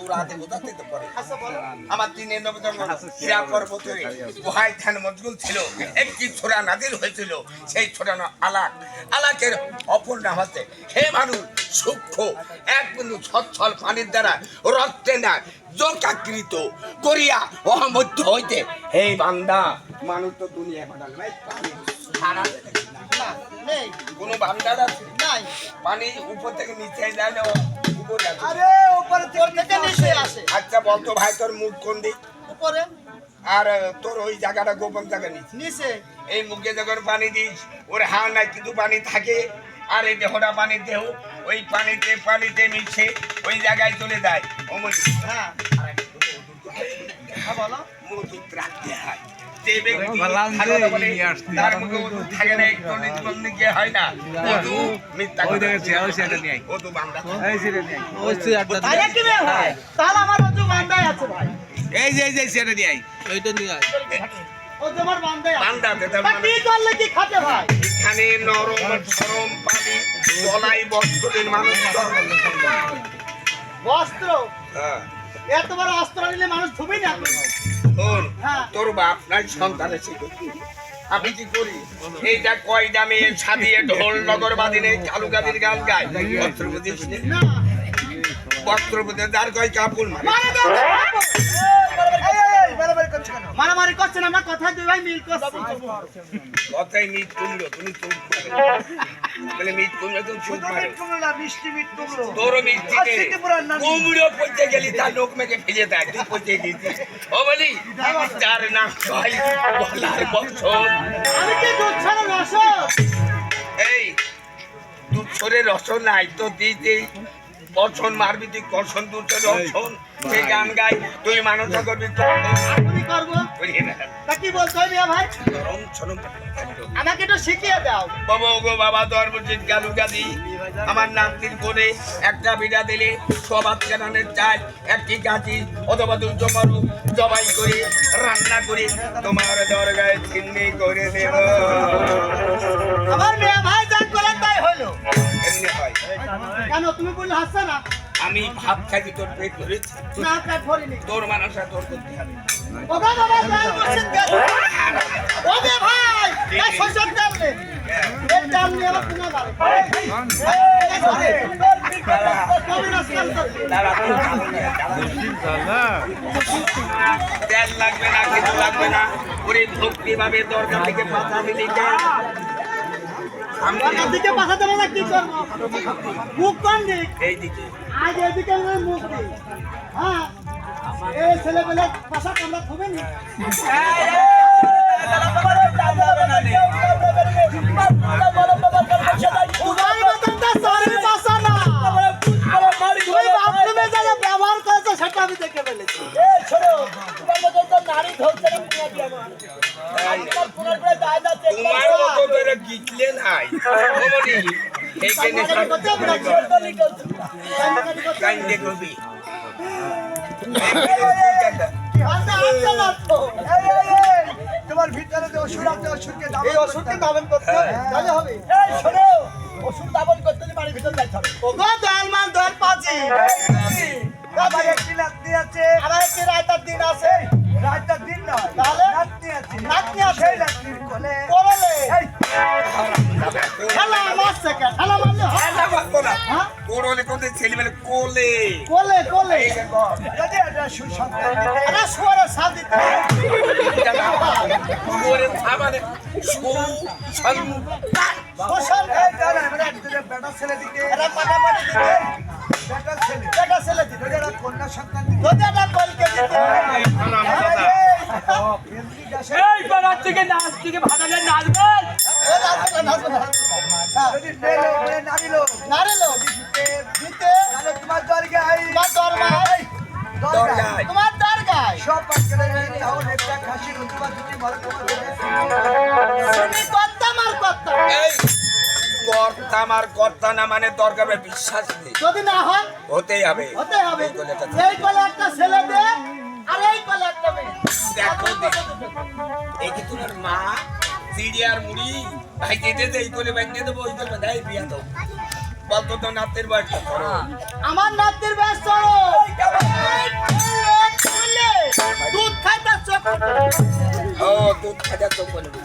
সুরাতে বোঝাতে তো পারে। আমার 3 নবীর হীরা পর্বতে গুহায় ধ্যান মশগুল ছিল, একটি ছোরা নাজিল হয়েছিল। সেই ছোরা আলাকের অপর নাম হচ্ছে হে মানুষ সূক্ষ্ম এক বিন্দু সচ্ছল পানির দ্বারা রক্তে না জোকাকৃত করিয়া মধ্য হইতে হে বান্দা মানুষ তো দুনিয়া বানাল নাই, পানি সারা নেই কোনো বান্দার আছে নাই পানি উপর থেকে নিচে যায় না উপরে আসে? আরে উপরে থেকে নিচে আসে। আচ্ছা বলতো ভাই তোর মুখ কোন দিক উপরে আর তোর ওই জায়গাটা গোপন জায়গা নিচে? নিচে। এই মুখে যখন পানি দিস ওর হা নাই কিন্তু পানি থাকে, আর এই দেহটা পানি দেহ ওই পানিতে মিশে ওই জায়গায় চলে যায়। অমনি হ্যাঁ হ্যাঁ বলো। মধুর রাখতে হয়। যে ব্যক্তি ভালো বলে তার মুখে মধু থাকে না, একটু নির্বন্ধকে হয় না। মধু মিথ্যা কথা। মধু বান্দা। আরে কি রে ভাই, তাহলে আমার ওযু বান্দাই আছে ভাই। এই যে সেটা নিয়ে আয়, ওইটা নিয়ে আয়। ওযু আমার বান্দাই আছে। বান্দা বেদার তা কি করলে কি খাতে ভাই? এখানে নরম সরম পানি গলায় বস্ত্রের মানুষ বস্ত্র হ্যাঁ এত বড় অস্ত্র নিলে মানুষ ধুবে না। শোন, হ্যাঁ। তোর বাপ নাই সন্তান আছে, আমি কি করি এইটা কয় দামে সাজিয়ে ঢোল নগর বাদিনে চালু গাদির গান গায় বস্ত্র বুঝিস নে? না বস্ত্র বুঝে যার কয় কাপুল মানে মারামারি করছে না, আমার কথা দুই ভাই মিল করছে। কথাই মিট কুমড়ো তুমি চুপ বলে মিট কুমড়ো তো চুপ মারো তোর মিষ্টিতে কুমড়ো পচে গেলি তার লোক মেঘে ফেলে দেয়, তুই পচে গেছিস ও বলি তার নাম কয় বলার বছর। আমি কি দুধ ছাড়া রস? এই দুধ সরে রসন নাই তো দিতে বছন মারবি তুই কর্ষণ দুধ রসন সেই গান গাই তুই মানুষ করবি আমি করবো। তা কি বলছো ভাই? আমাকে একটু শিখিয়ে দাও। বাবা গো বাবা ধর্মজিৎ গালু গাদি আমার নামটির করে একটা বিড়া দিলে সবার কেনানের চাল একটি গাছি অথবা দুটো মারু জবাই করে রান্না করে তোমার দরগায় ছিন্নি করে দেব। আমার মেয়ে ভাই যা করে তাই হলো। এমনি হয় কেন তুমি বললে হাসছে না? আমি ভাব খাইছি তোর পেট ধরেছি, না পেট ভরিনি। তোর মানুষটা তোর করতে হবে। ওগো বাবা গাল করছেন কেন? ওরে ভাই এই শ্বশুর ডাল নে, এই ডাল নিয়ে আমার কোনা বাড়ি তেল লাগবে না, কিছু লাগবে না, ওরে ভক্তি ভাবে দরকার থেকে পাতা দিলি আমার দিকে পাঠাতে না কি করবো? মুখ কোন দিক? এইদিকে আজ এদিকে মুখ দিক। হ্যাঁ এই ছেলেবেলে পাশা কামড়া খুবে নি। তোমার মতনটা সরি পাশা না। তুমি বাথরুমে যা ব্যবহার করেছো সেটা আমি দেখে ফেলেছি। তোমার মতনটা নারী ধরছে না পুনাটি আমার। তোমার মতো করে গিটলে নাই অমনি এইখানে কাইন্ডে কবি তোমার ভিতরে যে ওষুধ আছে ওষুধকে দাবন এই ওষুধকে দাবন করতে হবে তাহলে হবে। এই শোনো ওষুধ দাবন করতে হলে বাড়ির ভিতর যাইতে হবে। ওগো দয়াল মান দয়াল পাজি আবার একটি নাতনি আছে, আবার একটি রায়তার দিন আছে। রায়তার দিন নয় তাহলে নাতনি আছে। নাতনি আছে সেই নাতনির কোলে কোলে এই খেলা মারছে কেন? খেলা মারলে হয় না না হ্যাঁ কোরলে কোতে ছেলেবেলে কোলে কোলে কোলে যদি এটা সুসন্তান দিতে এটা সুয়ারে সাথ দিতে ওরে থামানে সু সন সোশ্যাল বেটা ছেলে দিতে এরা পাটাপাটি দিতে বেটা ছেলে দিতে এরা কন্যা সন্তান দিতে যদি এটা কলকে দিতে এই পাড়ার থেকে নাচ থেকে ভাড়ালে নাচবেন। যদি মেয়ে নারী লোক দিতে তোমার দরগায় তোমার দরগায় সব তাহলে একটা খাসির উৎপা দুটি এই কর্তা কর্তা না মানে দরকার বিশ্বাস নেই, যদি না হয় হতেই হবে হতে হবে। এই কলে একটা ছেলে দে আর এই কলে একটা মেয়ে। দেখো এই কি তোমার মা সিরিয়ার মুড়ি ভাই যেতে এই করে ব্যাংকে দেবো ওই করে দেয় বিয়া দাও বলতো তো নাতের বয়সটা করো। আমার নাতির বয়স চলো ও দুধ খাজা তো বলবো